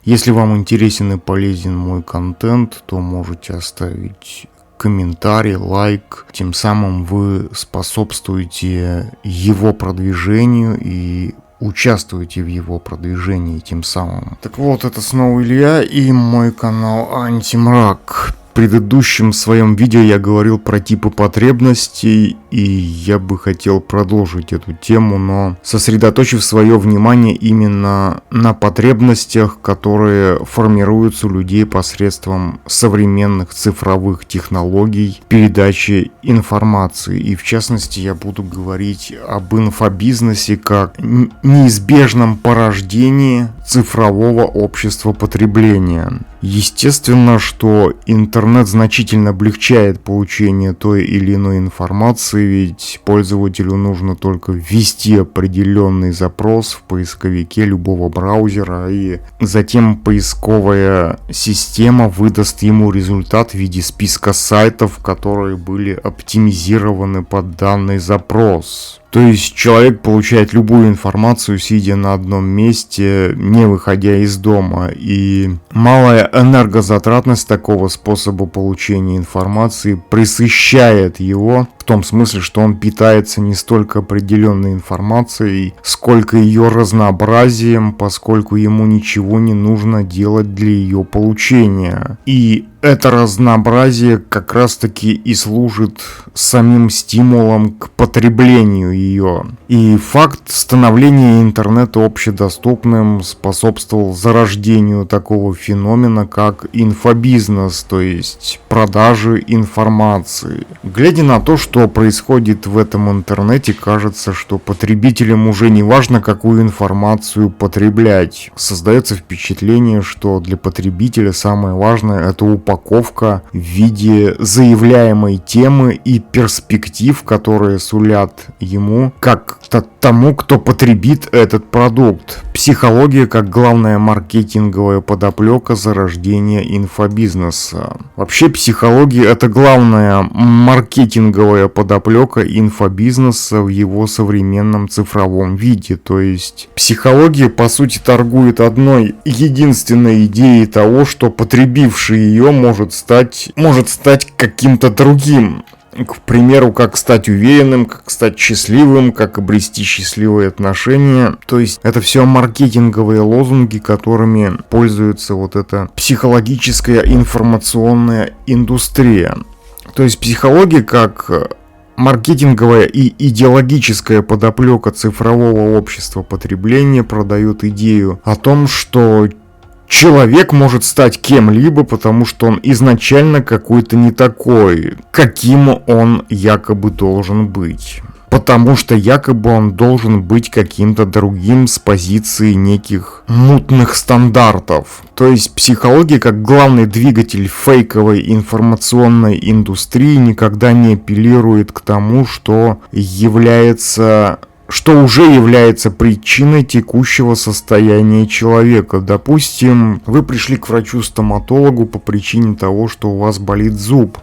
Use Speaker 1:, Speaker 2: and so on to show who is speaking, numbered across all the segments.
Speaker 1: Если вам интересен и полезен мой контент, то можете оставить комментарий, лайк. Тем самым вы способствуете его продвижению и участвуете в его продвижении тем самым. Так вот, это снова Илья и мой канал Антимрак. В предыдущем своем видео я говорил про типы потребностей, и я бы хотел продолжить эту тему, но сосредоточив свое внимание именно на потребностях, которые формируются у людей посредством современных цифровых технологий передачи информации. И в частности я буду говорить об инфобизнесе как неизбежном порождении цифрового общества потребления. Естественно, что интернет значительно облегчает получение той или иной информации, ведь пользователю нужно только ввести определенный запрос в поисковике любого браузера, и затем поисковая система выдаст ему результат в виде списка сайтов, которые были оптимизированы под данный запрос. То есть человек получает любую информацию, сидя на одном месте, не выходя из дома. И малая энергозатратность такого способа получения информации пресыщает его, в том смысле, что он питается не столько определенной информацией, сколько ее разнообразием, поскольку ему ничего не нужно делать для ее получения. И это разнообразие как раз таки и служит самим стимулом к потреблению ее. И факт становления интернета общедоступным способствовал зарождению такого феномена, как инфобизнес, то есть продажи информации. Глядя на то, что происходит в этом интернете, кажется, что потребителям уже не важно, какую информацию потреблять. Создается впечатление, что для потребителя самое важное — это упаковка в виде заявляемой темы и перспектив, которые сулят ему как-то тому, кто потребит этот продукт. Психология как главная маркетинговая подоплека зарождения инфобизнеса. Вообще психология — это главная маркетинговая подоплека инфобизнеса в его современном цифровом виде. То есть психология по сути торгует одной единственной идеей того, что потребивший ее может стать каким-то другим. К примеру, как стать уверенным, как стать счастливым, как обрести счастливые отношения. То есть это все маркетинговые лозунги, которыми пользуется вот эта психологическая информационная индустрия. То есть психология как маркетинговая и идеологическая подоплека цифрового общества потребления продает идею о том, что человек может стать кем-либо, потому что он изначально какой-то не такой, каким он якобы должен быть. Потому что якобы он должен быть каким-то другим с позиции неких мутных стандартов. То есть психология как главный двигатель фейковой информационной индустрии никогда не апеллирует к тому, что уже является причиной текущего состояния человека. Допустим, вы пришли к врачу-стоматологу по причине того, что у вас болит зуб.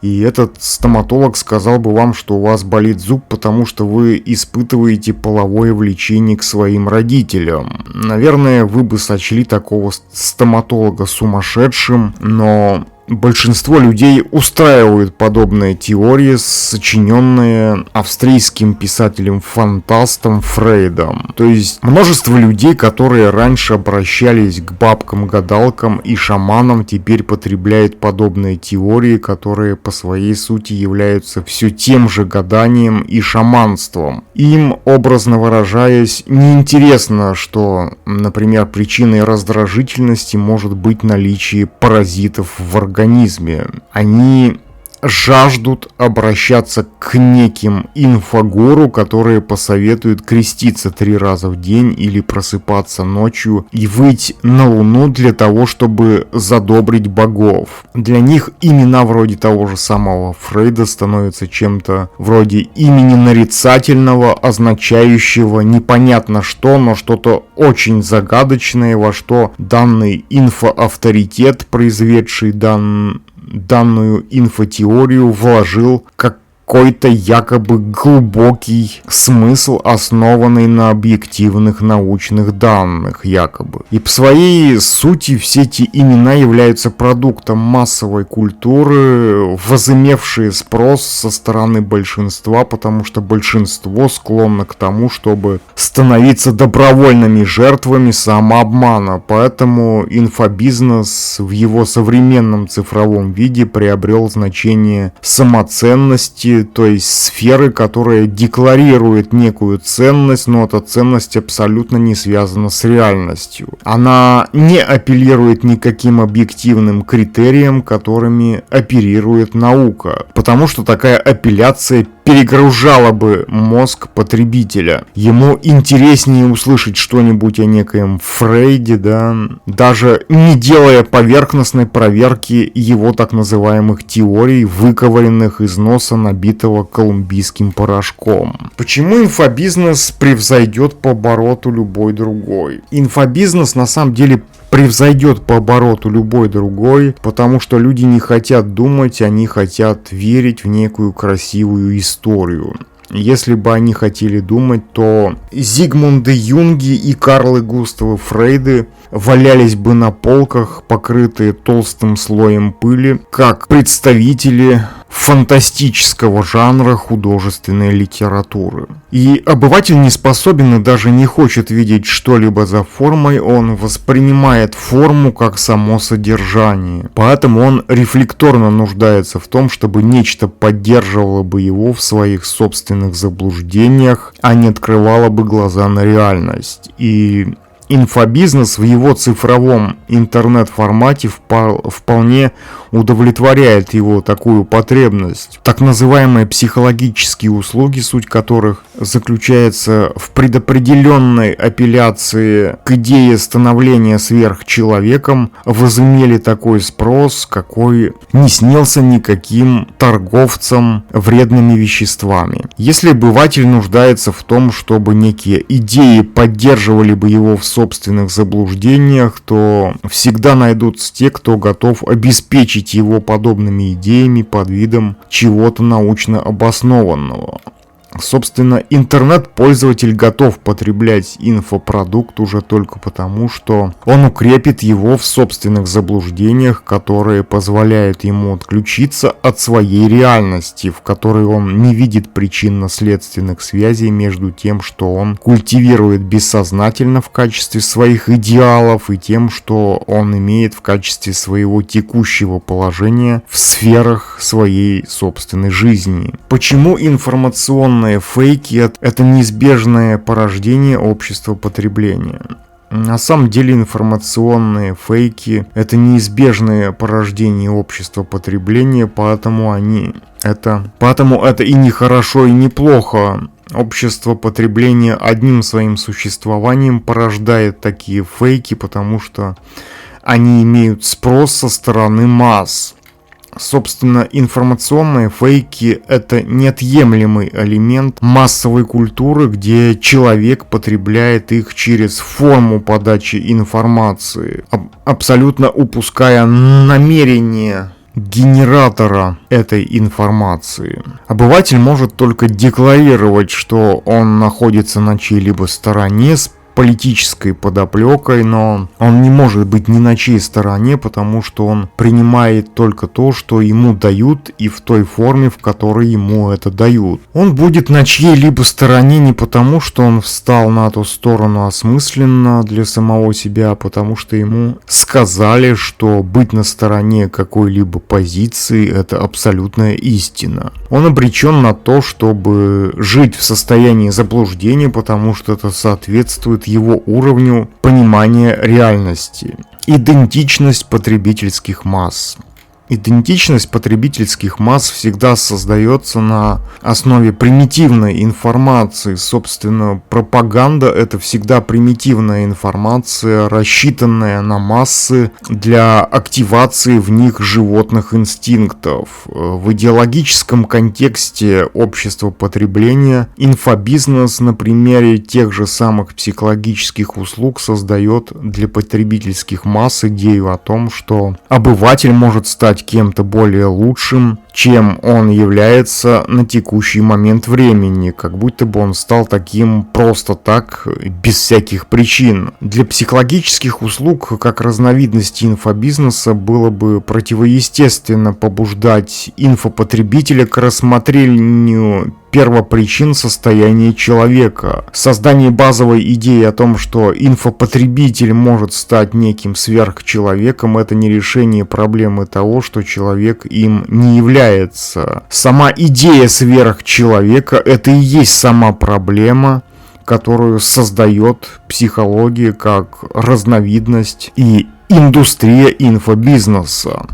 Speaker 1: И этот стоматолог сказал бы вам, что у вас болит зуб, потому что вы испытываете половое влечение к своим родителям. Наверное, вы бы сочли такого стоматолога сумасшедшим, но большинство людей устраивают подобные теории, сочиненные австрийским писателем-фантастом Фрейдом. То есть множество людей, которые раньше обращались к бабкам-гадалкам и шаманам, теперь потребляют подобные теории, которые по своей сути являются все тем же гаданием и шаманством. Им, образно выражаясь, неинтересно, что, например, причиной раздражительности может быть наличие паразитов в организме. Они жаждут обращаться к неким инфогуру, которые посоветуют креститься 3 раза в день или просыпаться ночью и выть на луну для того, чтобы задобрить богов. Для них имена вроде того же самого Фрейда становятся чем-то вроде имени нарицательного, означающего непонятно что, но что-то очень загадочное, во что данный инфоавторитет, произведший данную инфотеорию, вложил какой-то якобы глубокий смысл, основанный на объективных научных данных, якобы. И по своей сути все эти имена являются продуктом массовой культуры, возымевшие спрос со стороны большинства, потому что большинство склонно к тому, чтобы становиться добровольными жертвами самообмана. Поэтому инфобизнес в его современном цифровом виде приобрел значение самоценности, то есть сферы, которая декларирует некую ценность, но эта ценность абсолютно не связана с реальностью. Она не апеллирует никаким объективным критериям, которыми оперирует наука, потому что такая апелляция перегружала бы мозг потребителя. Ему интереснее услышать что-нибудь о некоем Фрейде, да, даже не делая поверхностной проверки его так называемых теорий, выковыренных из носа, набитого колумбийским порошком. Почему инфобизнес превзойдет по обороту любой другой? Инфобизнес на самом деле превзойдет по обороту любой другой, потому что люди не хотят думать, они хотят верить в некую красивую историю. Если бы они хотели думать, то Зигмунды Юнги и Карлы Густавы Фрейды валялись бы на полках, покрытые толстым слоем пыли, как представители фантастического жанра художественной литературы. И обыватель не способен и даже не хочет видеть что-либо за формой, он воспринимает форму как само содержание. Поэтому он рефлекторно нуждается в том, чтобы нечто поддерживало бы его в своих собственных заблуждениях, а не открывало бы глаза на реальность. И инфобизнес в его цифровом интернет-формате вполне удовлетворяет его такую потребность. Так называемые психологические услуги, суть которых заключается в предопределенной апелляции к идее становления сверхчеловеком, возымели такой спрос, какой не снился никаким торговцам вредными веществами. Если обыватель нуждается в том, чтобы некие идеи поддерживали бы его в собственных заблуждениях, то всегда найдутся те, кто готов обеспечить его подобными идеями под видом чего-то научно обоснованного. Собственно, интернет-пользователь готов потреблять инфопродукт уже только потому, что он укрепит его в собственных заблуждениях, которые позволяют ему отключиться от своей реальности, в которой он не видит причинно-следственных связей между тем, что он культивирует бессознательно в качестве своих идеалов, и тем, что он имеет в качестве своего текущего положения в сферах своей собственной жизни. Почему информационные фейки — это неизбежное порождение общества потребления? На самом деле информационные фейки — это неизбежное порождение общества потребления, поэтому это и не хорошо, и не плохо. Общество потребления одним своим существованием порождает такие фейки, потому что они имеют спрос со стороны масс. Собственно, информационные фейки — это неотъемлемый элемент массовой культуры, где человек потребляет их через форму подачи информации, абсолютно упуская намерение генератора этой информации. Обыватель может только декларировать, что он находится на чьей-либо стороне с политической подоплекой, но он не может быть ни на чьей стороне, потому что он принимает только то, что ему дают, и в той форме, в которой ему это дают. Он будет на чьей-либо стороне не потому, что он встал на ту сторону осмысленно для самого себя, а потому что ему сказали, что быть на стороне какой-либо позиции — это абсолютная истина. Он обречен на то, чтобы жить в состоянии заблуждения, потому что это соответствует его уровню понимания реальности. Идентичность потребительских масс. Идентичность потребительских масс всегда создается на основе примитивной информации. Собственно, пропаганда — это всегда примитивная информация, рассчитанная на массы для активации в них животных инстинктов. В идеологическом контексте общества потребления инфобизнес на примере тех же самых психологических услуг создает для потребительских масс идею о том, что обыватель может стать кем-то более лучшим, чем он является на текущий момент времени, как будто бы он стал таким просто так, без всяких причин. Для психологических услуг, как разновидности инфобизнеса, было бы противоестественно побуждать инфопотребителя к рассмотрению первопричин состояния человека. Создание базовой идеи о том, что инфопотребитель может стать неким сверхчеловеком, это не решение проблемы того, что человек им не является. Сама идея сверхчеловека — это и есть сама проблема, которую создает психология как разновидность и индустрия инфобизнеса.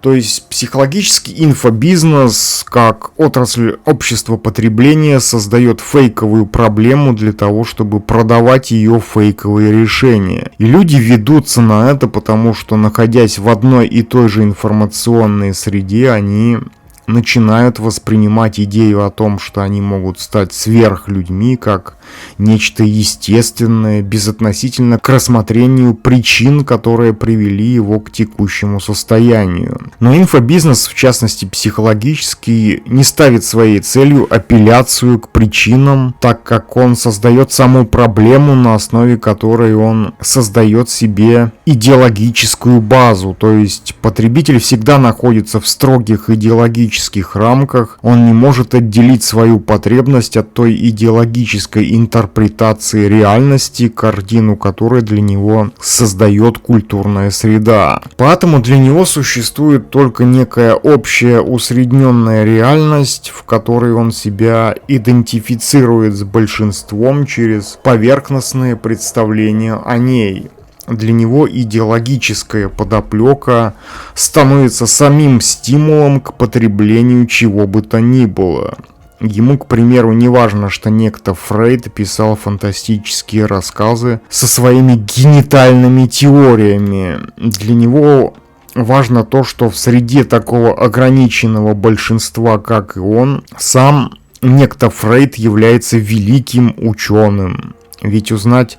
Speaker 1: То есть психологический инфобизнес, как отрасль общества потребления, создает фейковую проблему для того, чтобы продавать ее фейковые решения. И люди ведутся на это, потому что, находясь в одной и той же информационной среде, они начинают воспринимать идею о том, что они могут стать сверхлюдьми, как нечто естественное, безотносительно к рассмотрению причин, которые привели его к текущему состоянию. Но инфобизнес, в частности психологический, не ставит своей целью апелляцию к причинам, так как он создает саму проблему, на основе которой он создает себе идеологическую базу. То есть потребитель всегда находится в строгих идеологических рамках, он не может отделить свою потребность от той идеологической интерпретации реальности, картину которой для него создает культурная среда. Поэтому для него существует только некая общая усредненная реальность, в которой он себя идентифицирует с большинством через поверхностные представления о ней. Для него идеологическая подоплека становится самим стимулом к потреблению чего бы то ни было. Ему, к примеру, не важно, что некто Фрейд писал фантастические рассказы со своими генитальными теориями. Для него важно то, что в среде такого ограниченного большинства, как и он, сам некто Фрейд является великим ученым. Ведь узнать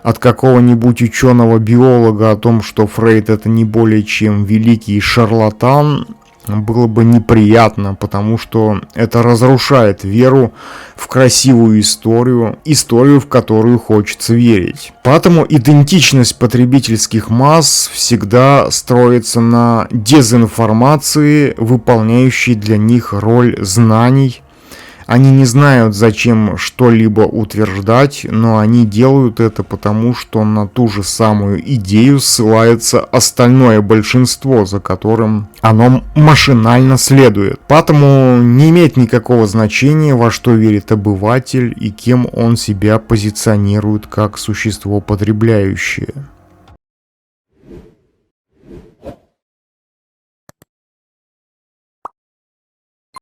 Speaker 1: от какого-нибудь ученого-биолога о том, что Фрейд это не более чем великий шарлатан, было бы неприятно, потому что это разрушает веру в красивую историю, в которую хочется верить. Поэтому идентичность потребительских масс всегда строится на дезинформации, выполняющей для них роль знаний. Они не знают, зачем что-либо утверждать, но они делают это потому, что на ту же самую идею ссылается остальное большинство, за которым оно машинально следует. Поэтому не имеет никакого значения, во что верит обыватель и кем он себя позиционирует как существо потребляющее.